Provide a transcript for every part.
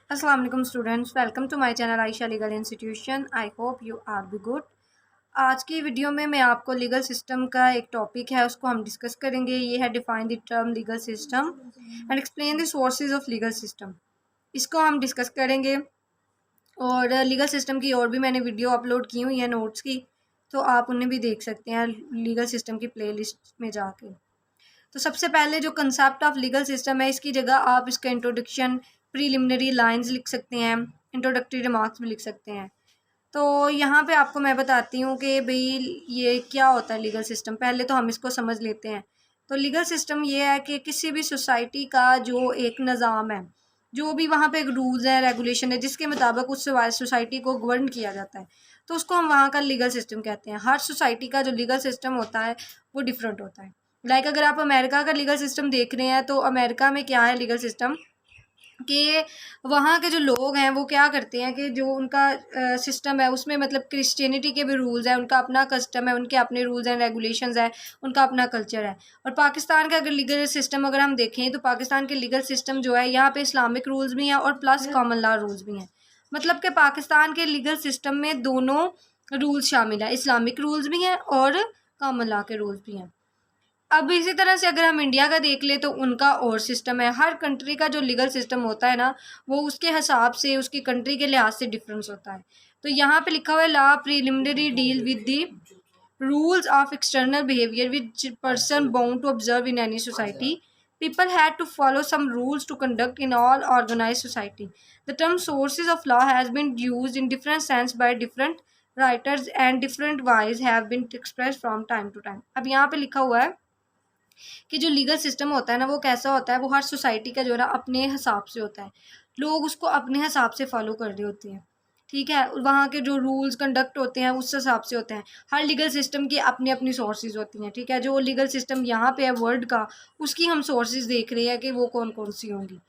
अस्सलाम वालेकुम students, welcome to my channel Ayesha legal institution. I hope you are be good. आज की video में मैं आपको लीगल सिस्टम का एक टॉपिक है उसको हम डिस्कस करेंगे। ये है define the term legal system and explain the sources of legal system. इसको हम डिस्कस करेंगे। और लीगल सिस्टम की और भी मैंने वीडियो अपलोड की हुई है नोट्स की, तो आप उन्हें भी देख सकते हैं लीगल सिस्टम की प्लेलिस्ट में जाके। तो सबसे पहले जो कंसेप्ट ऑफ लीगल सिस्टम है, इसकी जगह आप इसका इंट्रोडक्शन, प्रीलिमिनरी लाइंस लिख सकते हैं, इंट्रोडक्टरी रिमार्क्स भी लिख सकते हैं। तो यहाँ पे आपको मैं बताती हूँ कि भाई ये क्या होता है लीगल सिस्टम। पहले तो हम इसको समझ लेते हैं। तो लीगल सिस्टम ये है कि किसी भी सोसाइटी का जो एक निज़ाम है, जो भी वहाँ पे एक रूल्स है, रेगुलेशन है, जिसके मुताबिक उस सोसाइटी को गवर्न किया जाता है, तो उसको हम वहाँ का लीगल सिस्टम कहते हैं। हर सोसाइटी का जो लीगल सिस्टम होता है वो डिफरेंट होता है। अगर आप अमेरिका का लीगल सिस्टम देख रहे हैं, तो अमेरिका में क्या है लीगल सिस्टम कि वहाँ के जो लोग हैं वो क्या करते हैं कि जो उनका सिस्टम है उसमें मतलब क्रिश्चियनिटी के भी रूल्स हैं, उनका अपना कस्टम है, उनके अपने रूल्स एंड रेगुलेशंस है, उनका अपना कल्चर है। और पाकिस्तान का अगर लीगल सिस्टम अगर हम देखें, तो पाकिस्तान के लीगल सिस्टम जो है, यहाँ पे इस्लामिक रूल्स भी हैं और प्लस कॉमन लॉ रूल्स भी हैं। मतलब कि पाकिस्तान के लीगल सिस्टम में दोनों रूल्स शामिल है, इस्लामिक रूल्स भी हैं और कॉमन लॉ के रूल्स भी हैं। अब इसी तरह से अगर हम इंडिया का देख ले, तो उनका और सिस्टम है। हर कंट्री का जो लीगल सिस्टम होता है ना, वो उसके हिसाब से, उसकी कंट्री के लिहाज से डिफरेंस होता है। तो यहाँ पे लिखा हुआ है, law preliminary deal with the rules of external behaviour which person bound to observe in any society. People had to follow some rules to conduct in all organized society. The term sources of law has been used in different sense by different writers and different ways have been expressed from time to time. अब यहाँ पे लिखा हुआ है कि जो legal system होता है ना, वो कैसा होता है, वो हर सोसाइटी का जो है ना अपने हिसाब से होता है। लोग उसको अपने हिसाब से फॉलो कर रहे होते हैं, ठीक है। वहाँ के जो रूल्स कंडक्ट होते हैं उस हिसाब से होते हैं। हर लीगल सिस्टम की अपनी अपनी सोर्सेज होती हैं, ठीक है। जो लीगल सिस्टम यहाँ पे है वर्ल्ड का, उसकी हम सोर्सेज देख रहे हैं कि वो कौन कौन सी होंगी।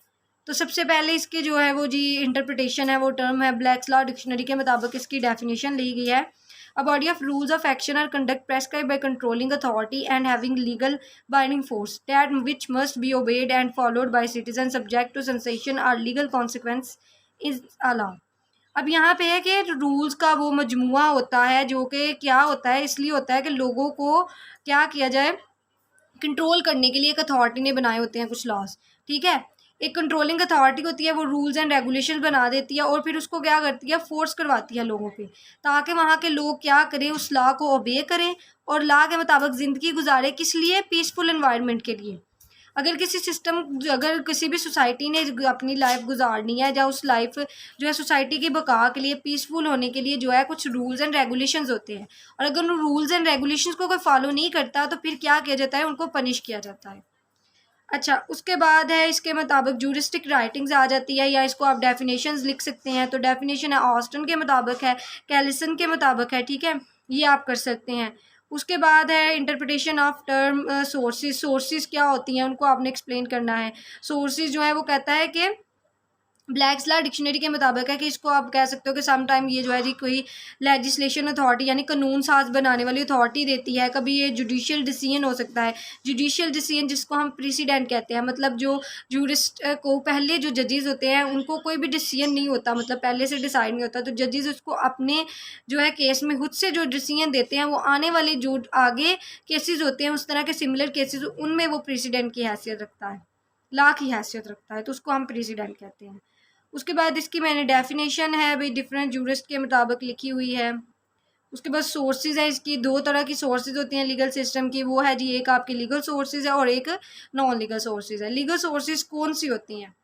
तो सबसे पहले इसकी जो है वो जी इंटरप्रिटेशन है, वो टर्म है ब्लैक्स लॉ डिक्शनरी के मुताबिक इसकी डेफिनेशन ली गई है। A body of rules of action or conduct prescribed by controlling authority and having legal binding force, that which must be obeyed and followed by citizens subject to sanction or legal consequence is a law. अब यहाँ पे है कि rules का वो मजमुआ होता है, जो कि क्या होता है, इसलिए होता है कि लोगों को क्या किया जाए, कंट्रोल करने के लिए एक अथॉरिटी ने बनाए होते हैं कुछ लॉज, ठीक है। एक कंट्रोलिंग अथॉरिटी होती है, वो रूल्स एंड रेगुलेशन बना देती है और फिर उसको क्या करती है, फोर्स करवाती है लोगों पे, ताकि वहाँ के लोग क्या करें, उस लॉ को ओबे करें और लॉ के मुताबिक ज़िंदगी गुजारे। किस लिए? पीसफुल एनवायरनमेंट के लिए। अगर किसी भी सोसाइटी ने अपनी लाइफ गुजारनी है, या उस लाइफ जो है सोसाइटी की बका के लिए, पीसफुल होने के लिए जो है कुछ रूल्स एंड रेगुलेशंस होते हैं, और अगर उन रूल्स एंड रेगुलेशंस को कोई फॉलो नहीं करता, तो फिर क्या किया जाता है, उनको पनिश किया जाता है। अच्छा, उसके बाद है इसके मुताबिक जूरिस्टिक राइटिंग्स आ जाती है, या इसको आप डेफिनेशंस लिख सकते हैं। तो डेफिनेशन है ऑस्टन के मुताबिक है, कैलिसन के मुताबिक है, ठीक है, ये आप कर सकते हैं। उसके बाद है इंटरप्रिटेशन ऑफ टर्म सोर्सेज क्या होती हैं, उनको आपने एक्सप्लेन करना है। सोर्सेज जो है वो कहता है कि ब्लैक्स लॉ डिक्शनरी के मुताबिक है कि इसको आप कह सकते हो कि सम टाइम ये जो है जी कोई लेजिस्लेशन अथॉरिटी यानी कानून साज बनाने वाली अथॉरिटी देती है। कभी ये जुडिशियल डिसीजन हो सकता है। जुडिशियल डिसीजन जिसको हम प्रेसिडेंट कहते हैं, मतलब जो जूरिस्ट को पहले जो जजेस होते हैं उनको कोई भी डिसीजन नहीं होता, मतलब पहले से डिसाइड नहीं होता, तो जजेस उसको अपने जो है केस में खुद से जो डिसीजन देते हैं, वो आने वाले जो आगे केसेस होते हैं उस तरह के सिमिलर केसेस, उनमें वो प्रेसिडेंट की हैसियत रखता है, लॉ की हैसियत रखता है, तो उसको हम प्रेसिडेंट कहते हैं। उसके बाद इसकी मैंने डेफिनेशन है भाई डिफरेंट जूरिस्ट के मुताबिक लिखी हुई है। उसके बाद सोर्सेज है, इसकी दो तरह की सोर्सेज होती हैं लीगल सिस्टम की, वो है जी एक आपकी लीगल सोर्सेज है और एक नॉन लीगल सोर्सेज है। लीगल सोर्सेज कौन सी होती हैं?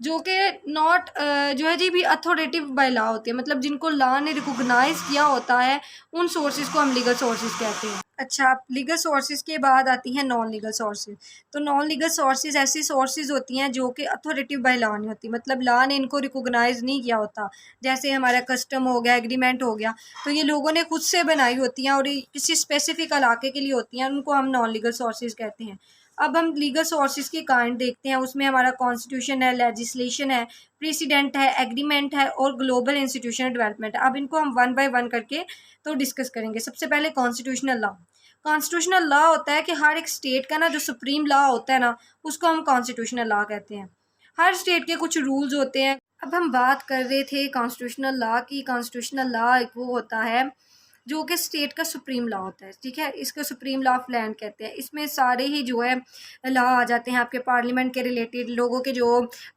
जो कि नॉट जो है जी भी अथॉरिटेटिव बाय लॉ होती है, मतलब जिनको लॉ ने रिकॉग्नाइज किया होता है, उन सोर्सेज को हम लीगल सोर्सेज कहते हैं। अच्छा, लीगल सोर्सेज के बाद आती हैं नॉन लीगल सोर्सेज। तो नॉन लीगल सोर्सेज ऐसी सोर्सेज होती हैं जो कि अथॉरिटेटिव बाय लॉ नहीं होती, मतलब लॉ ने इनको रिकॉग्नाइज नहीं किया होता। जैसे हमारा कस्टम हो गया, एग्रीमेंट हो गया, तो ये लोगों ने खुद से बनाई होती हैं और ये किसी स्पेसिफिक इलाके के लिए होती हैं, उनको हम नॉन लीगल सोर्सेज कहते हैं। अब हम लीगल सोर्सेज की काइंड देखते हैं। उसमें हमारा कॉन्स्टिट्यूशन है, लेजिस्लेशन है, प्रेसिडेंट है, एग्रीमेंट है और ग्लोबल इंस्टीट्यूशनल डेवलपमेंट है। अब इनको हम वन बाय वन करके तो डिस्कस करेंगे। सबसे पहले कॉन्स्टिट्यूशनल लॉ। कॉन्स्टिट्यूशनल लॉ होता है कि हर एक स्टेट का ना जो सुप्रीम लॉ होता है ना, उसको हम कॉन्स्टिट्यूशनल लॉ कहते हैं। हर स्टेट के कुछ रूल्स होते हैं। अब हम बात कर रहे थे कॉन्स्टिट्यूशनल लॉ की। कॉन्स्टिट्यूशनल लॉ एक वो होता है जो कि स्टेट का सुप्रीम लॉ होता है, ठीक है। इसको सुप्रीम लॉ ऑफ लैंड कहते हैं। इसमें सारे ही जो है लॉ आ जाते हैं आपके पार्लियामेंट के रिलेटेड। लोगों के जो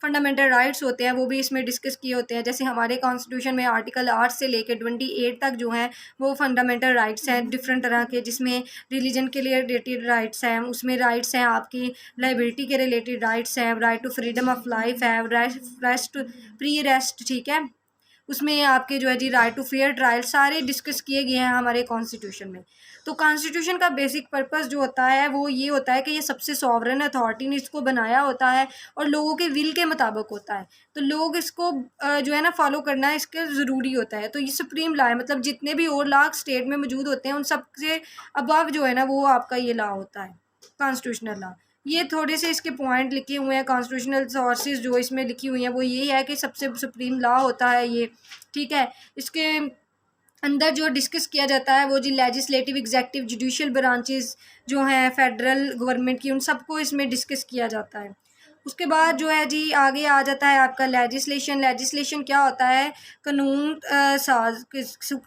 फंडामेंटल राइट्स होते हैं वो भी इसमें डिस्कस किए होते हैं। जैसे हमारे कॉन्स्टिट्यूशन में आर्टिकल 8 से लेकर 28 तक जो हैं वो फंडामेंटल राइट्स हैं डिफरेंट तरह के, जिसमें रिलीजन के लिए रिलेटेड राइट्स हैं, उसमें राइट्स हैं आपकी लाइबिलिटी के रिलेटेड राइट्स हैं, right to freedom of life है, रेस्ट प्री रेस्ट, ठीक है। उसमें आपके जो है जी राइट टू फेयर ट्रायल सारे डिस्कस किए गए हैं हमारे कॉन्स्टिट्यूशन में। तो कॉन्स्टिट्यूशन का बेसिक पर्पस जो होता है वो ये होता है कि ये सबसे सॉवरन अथॉरिटी ने इसको बनाया होता है और लोगों के विल के मुताबिक होता है। तो लोग इसको जो है ना फॉलो करना इसके ज़रूरी होता है। तो ये सुप्रीम लॉ है, मतलब जितने भी और लॉ स्टेट में मौजूद होते हैं उन सब से अबव जो है ना वो आपका ये लॉ होता है, कॉन्स्टिट्यूशनल लॉ। ये थोड़े से इसके पॉइंट लिखे हुए हैं। कॉन्स्टिट्यूशनल सोर्सेज जो इसमें लिखी हुई हैं वो ये है कि सबसे सुप्रीम लॉ होता है ये, ठीक है। इसके अंदर जो डिस्कस किया जाता है वो जी लेजिस्लेटिव, एग्जेक्टिव, जुडिशियल ब्रांचेस जो हैं फेडरल गवर्नमेंट की, उन सबको इसमें डिस्कस किया जाता है। उसके बाद जो है जी आगे आ जाता है आपका लेजिस्लेशन। लेजिस्लेशन क्या होता है? कानून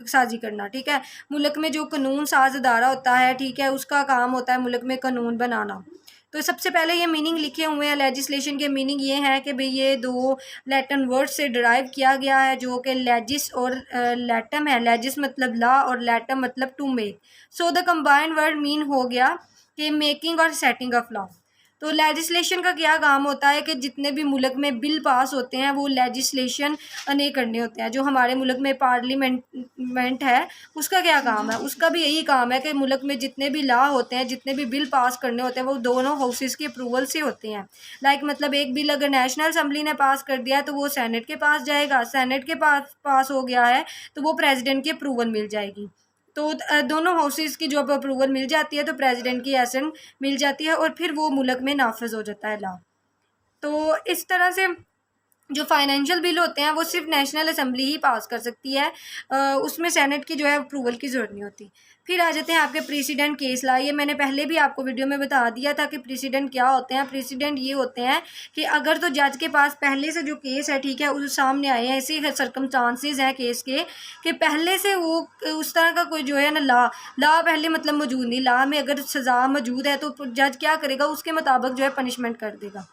साजी करना, ठीक है। मुल्क में जो कानून साज अदारा होता है, ठीक है, उसका काम होता है मुल्क में कानून बनाना। तो सबसे पहले ये मीनिंग लिखे हुए हैं लेजिस्लेशन के। मीनिंग ये है कि भाई ये दो लैटिन वर्ड से डिराइव किया गया है जो कि लेजिस और लैटम है। लेजिस मतलब लॉ और लैटम मतलब to make. So the combined word mean हो गया कि मेकिंग और सेटिंग ऑफ लॉ। तो लेजिस्लेशन का क्या काम होता है कि जितने भी मुल्क में बिल पास होते हैं वो लेजिस्लेशन ने करने होते हैं। जो हमारे मुल्क में पार्लियामेंट है उसका क्या काम है? उसका भी यही काम है कि मुल्क में जितने भी लॉ होते हैं, जितने भी बिल पास करने होते हैं वो दोनों हाउसेस के अप्रूवल से होते हैं। लाइक मतलब एक बिल अगर नेशनल असम्बली ने पास कर दिया तो वो सेनेट के पास जाएगा, सेनेट के पास हो गया है तो वो प्रेसिडेंट की अप्रूवल मिल जाएगी। तो दोनों हाउसेस की जब अप्रूवल मिल जाती है तो प्रेसिडेंट की एसेंट मिल जाती है और फिर वो मुल्क में नाफिज हो जाता है लॉ। तो इस तरह से जो फाइनेंशियल बिल होते हैं वो सिर्फ नेशनल असम्बली ही पास कर सकती है, उसमें सेनेट की जो है अप्रूवल की ज़रूरत नहीं होती। फिर आ जाते हैं आपके प्रेसिडेंट केस लॉ। ये मैंने पहले भी आपको वीडियो में बता दिया था कि प्रेसिडेंट क्या होते हैं। प्रेसिडेंट ये होते हैं कि अगर तो जज के पास पहले से जो केस है, ठीक है, उस सामने आए हैं, ऐसे सर्कमस्टांसेस हैं केस के कि पहले से वो उस तरह का कोई जो है ना लॉ पहले मतलब मौजूद नहीं। लॉ में अगर सज़ा मौजूद है तो जज क्या करेगा? उसके मुताबिक जो है पनिशमेंट कर देगा।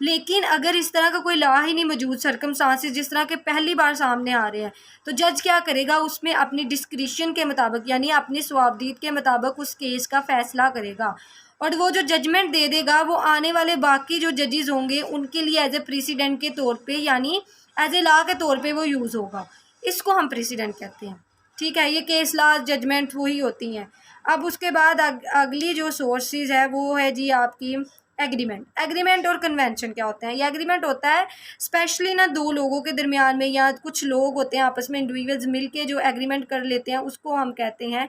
लेकिन अगर इस तरह का कोई लॉ ही नहीं मौजूद, सर्कमस्टांसेस जिस तरह के पहली बार सामने आ रहे हैं, तो जज क्या करेगा? उसमें अपनी डिस्क्रिशन के मुताबिक यानी अपनी स्वाबदीद के मुताबिक उस केस का फैसला करेगा और वो जो जजमेंट दे देगा वो आने वाले बाकी जो जजेस होंगे उनके लिए एज ए प्रेसिडेंट के तौर पे यानी एज ए लॉ के तौर पे वो यूज़ होगा। इसको हम प्रेसिडेंट कहते हैं, ठीक है। ये केस लॉ जजमेंट वही होती हैं। अब उसके बाद अगली जो सोर्सेज है वो है जी आपकी एग्रीमेंट। एग्रीमेंट और कन्वेंशन क्या होते हैं? ये एग्रीमेंट होता है स्पेशली ना दो लोगों के दरमियान में या कुछ लोग होते हैं आपस में इंडिविजुअल्स मिलके जो एग्रीमेंट कर लेते हैं उसको हम कहते हैं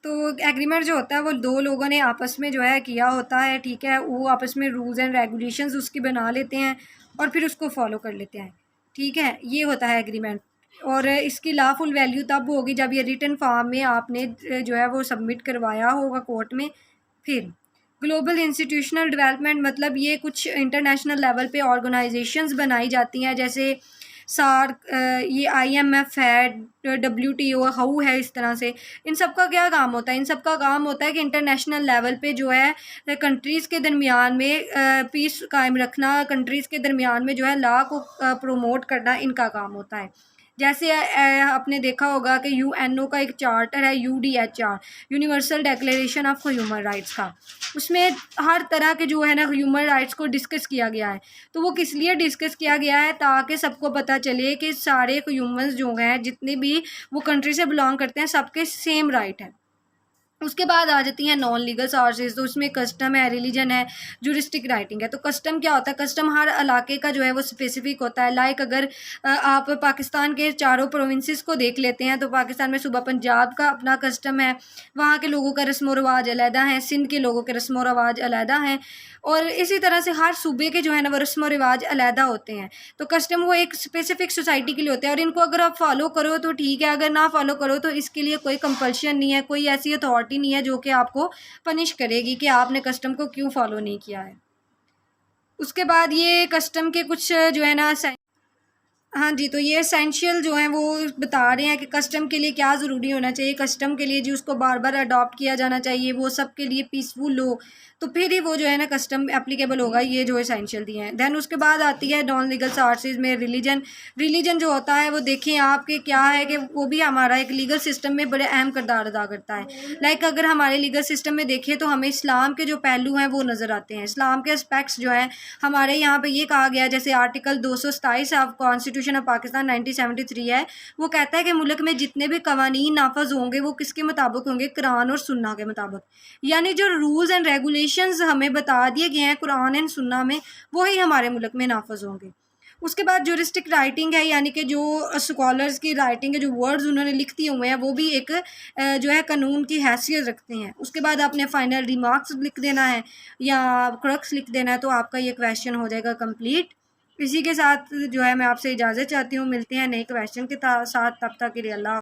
तो एग्रीमेंट जो होता है वो दो लोगों ने आपस में जो है किया होता है, ठीक है। वो आपस में रूल्स एंड रेगुलेशंस उसकी बना लेते हैं और फिर उसको फॉलो कर लेते हैं, ठीक है। ये होता है एग्रीमेंट और इसकी लॉफुल वैल्यू तब होगी जब ये रिटन फॉर्म में आपने जो है वो सबमिट करवाया होगा कोर्ट में। फिर ग्लोबल इंस्टीट्यूशनल डेवलपमेंट मतलब ये कुछ इंटरनेशनल लेवल पे ऑर्गेनाइजेशंस बनाई जाती हैं जैसे सार्क, ये IMF है, WTO हाउ है, इस तरह से। इन सब का क्या काम होता है? इन सब का काम होता है कि इंटरनेशनल लेवल पे जो है कंट्रीज़ के दरमियान में पीस कायम रखना, कंट्रीज़ के दरमियान में जो है लॉ को प्रमोट करना, इनका काम होता है। जैसे आपने देखा होगा कि UNO का एक चार्टर है UDHR, universal declaration of human rights का। उसमें हर तरह के जो है ना ह्यूमन राइट्स को डिस्कस किया गया है। तो वो किस लिए डिस्कस किया गया है? ताकि सबको पता चले कि सारे ह्यूमंस जो हैं जितने भी वो कंट्री से बिलोंग करते हैं सबके सेम राइट है। उसके बाद आ जाती हैं नॉन लीगल सोर्सेज। तो उसमें कस्टम है, रिलीजन है, जुरिस्टिक राइटिंग है। तो कस्टम क्या होता है? कस्टम हर इलाके का जो है वो स्पेसिफिक होता है। लाइक अगर आप पाकिस्तान के चारों प्रोविंसेस को देख लेते हैं तो पाकिस्तान में सूबा पंजाब का अपना कस्टम है, वहाँ के लोगों का रस्म व रवाज अलहदा है, सिंध के लोगों के रस्म व रवाज अलहदा हैं और इसी तरह से हर सूबे के जो है ना वो रस्म व रिवाज अलहदा होते हैं। तो कस्टम वो एक स्पेसिफिक सोसाइटी के लिए होते हैं और इनको अगर आप फॉलो करो तो ठीक है, अगर ना फॉलो करो तो इसके लिए कोई कंपल्शन नहीं है, कोई ऐसी अथॉरिटी नहीं है जो कि आपको पनिश करेगी कि आपने कस्टम को क्यों फॉलो नहीं किया है। उसके बाद ये कस्टम के कुछ जो है ना हाँ जी, तो ये एसेंशियल जो हैं वो बता रहे हैं कि कस्टम के लिए क्या ज़रूरी होना चाहिए। कस्टम के लिए जी उसको बार-बार अडॉप्ट किया जाना चाहिए, वो सबके लिए पीसफुल हो, तो फिर ही वो जो है ना कस्टम एप्लीकेबल होगा। ये जो एसेंशियल दिए हैं। देन उसके बाद आती है नॉन लीगल सोर्सेज़ में रिलीजन। रिलीजन जो होता है वो देखें आपके क्या है कि वो भी हमारा एक लीगल सिस्टम में बड़े अहम किरदार अदा करता है। लाइक अगर हमारे लीगल सिस्टम में देखें तो हमें इस्लाम के जो पहलू हैं वो नज़र आते हैं। इस्लाम के एस्पेक्ट्स जो हैं हमारे यहाँ पे ये कहा गया है, जैसे article 227 of constitution of Pakistan 1973 है, वो कहता है कि मुल्क में जितने भी कवानीन नाफज होंगे वो किसके मुताबिक होंगे, कुरान और सुन्ना के मुताबिक। यानी जो रूल्स एंड रेगुलेशंस हमें बता दिए गए हैं कुरान एंड सुन्ना में, वही हमारे मुल्क में नाफज होंगे। उसके बाद ज्यूरिस्टिक राइटिंग है, यानी कि जो स्कॉलर्स की राइटिंग है, जो वर्ड्स उन्होंने लिख दिए हुए हैं वो भी एक जो है कानून की हैसियत रखते हैं। उसके बाद आपने फाइनल रिमार्क्स लिख देना है या क्रक्स लिख देना है, तो आपका ये क्वेश्चन हो जाएगा कंप्लीट। इसी के साथ जो है मैं आपसे इजाज़त चाहती हूँ, मिलते हैं नए क्वेश्चन के साथ, तब तक के लिए अल्लाह।